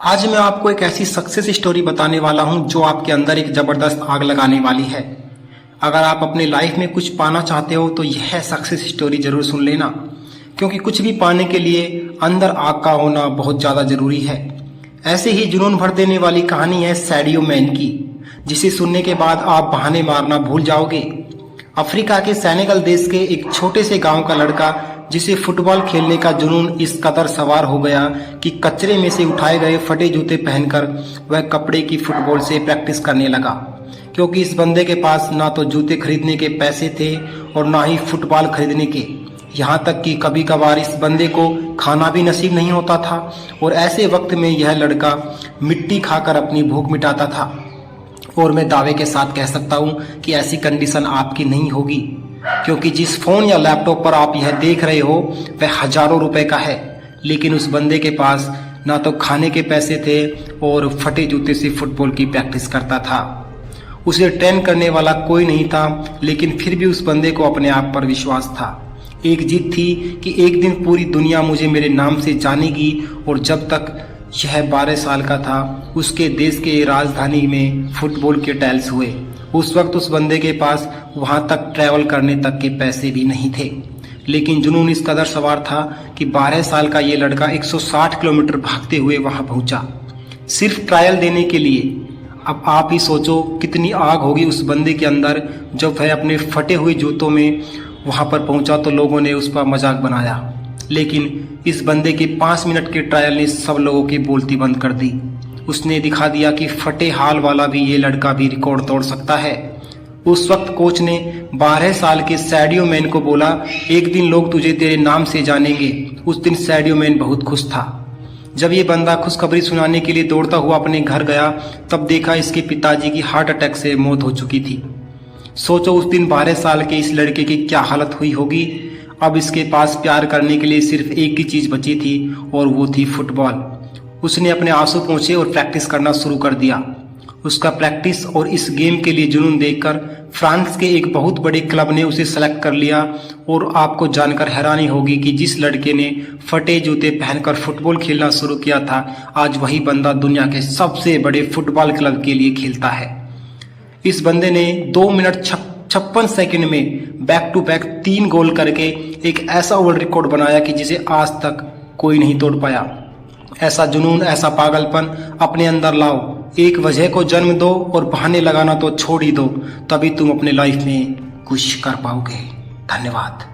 आज मैं आपको एक ऐसी सक्सेस स्टोरी बताने वाला हूं जो आपके अंदर एक जबरदस्त आग लगाने वाली है। अगर आप अपने लाइफ में कुछ पाना चाहते हो तो यह सक्सेस स्टोरी जरूर सुन लेना, क्योंकि कुछ भी पाने के लिए अंदर आग का होना बहुत ज्यादा जरूरी है। ऐसे ही जुनून भर देने वाली कहानी है सैडियो मैन की, जिसे सुनने के बाद आप बहाने मारना भूल जाओगे। अफ्रीका के सेनेगल देश के एक छोटे से गांव का लड़का, जिसे फुटबॉल खेलने का जुनून इस कदर सवार हो गया कि कचरे में से उठाए गए फटे जूते पहनकर वह कपड़े की फुटबॉल से प्रैक्टिस करने लगा। क्योंकि इस बंदे के पास ना तो जूते खरीदने के पैसे थे और ना ही फुटबॉल खरीदने के। यहाँ तक कि कभी कभार इस बंदे को खाना भी नसीब नहीं होता था, और ऐसे वक्त में यह लड़का मिट्टी खाकर अपनी भूख मिटाता था। और मैं दावे के साथ कह सकता हूँ कि ऐसी कंडीशन आपकी नहीं होगी, क्योंकि जिस फोन या लैपटॉप पर आप यह देख रहे हो वह हजारों रुपए का है। लेकिन उस बंदे के पास ना तो खाने के पैसे थे और फटे जूते से फुटबॉल की प्रैक्टिस करता था। उसे ट्रेन करने वाला कोई नहीं था, लेकिन फिर भी उस बंदे को अपने आप पर विश्वास था। एक जिद थी कि एक दिन पूरी दुनिया मुझे मेरे नाम से जानेगी। और जब तक यह 12 साल का था, उसके देश के राजधानी में फुटबॉल के ट्रायल्स हुए। उस वक्त उस बंदे के पास वहां तक ट्रैवल करने तक के पैसे भी नहीं थे, लेकिन जुनून इस कदर सवार था कि 12 साल का ये लड़का 160 किलोमीटर भागते हुए वहां पहुंचा, सिर्फ ट्रायल देने के लिए। अब आप ही सोचो कितनी आग होगी उस बंदे के अंदर। जब वह अपने फटे हुए जूतों में वहां पर पहुंचा तो लोगों ने उस पर मजाक बनाया, लेकिन इस बंदे के 5 मिनट के ट्रायल ने सब लोगों की बोलती बंद कर दी। उसने दिखा दिया कि फटे हाल वाला भी ये लड़का भी रिकॉर्ड तोड़ सकता है। उस वक्त कोच ने 12 साल के सैडियो मैन को बोला, एक दिन लोग तुझे तेरे नाम से जानेंगे। उस दिन सैडियो मैन बहुत खुश था। जब ये बंदा खुशखबरी सुनाने के लिए दौड़ता हुआ अपने घर गया, तब देखा इसके पिताजी की हार्ट अटैक से मौत हो चुकी थी। सोचो उस दिन 12 साल के इस लड़के की क्या हालत हुई होगी। अब इसके पास प्यार करने के लिए सिर्फ एक ही चीज बची थी, और वो थी फुटबॉल। उसने अपने आंसू पोंछे और प्रैक्टिस करना शुरू कर दिया। उसका प्रैक्टिस और इस गेम के लिए जुनून देखकर फ्रांस के एक बहुत बड़े क्लब ने उसे सेलेक्ट कर लिया। और आपको जानकर हैरानी होगी कि जिस लड़के ने फटे जूते पहनकर फुटबॉल खेलना शुरू किया था, आज वही बंदा दुनिया के सबसे बड़े फुटबॉल क्लब के लिए खेलता है। इस बंदे ने 2 मिनट 56 सेकंड में बैक टू बैक 3 गोल करके एक ऐसा वर्ल्ड रिकॉर्ड बनाया कि जिसे आज तक कोई नहीं तोड़ पाया। ऐसा जुनून, ऐसा पागलपन अपने अंदर लाओ, एक वजह को जन्म दो और बहाने लगाना तो छोड़ ही दो, तभी तुम अपने लाइफ में कुछ कर पाओगे। धन्यवाद।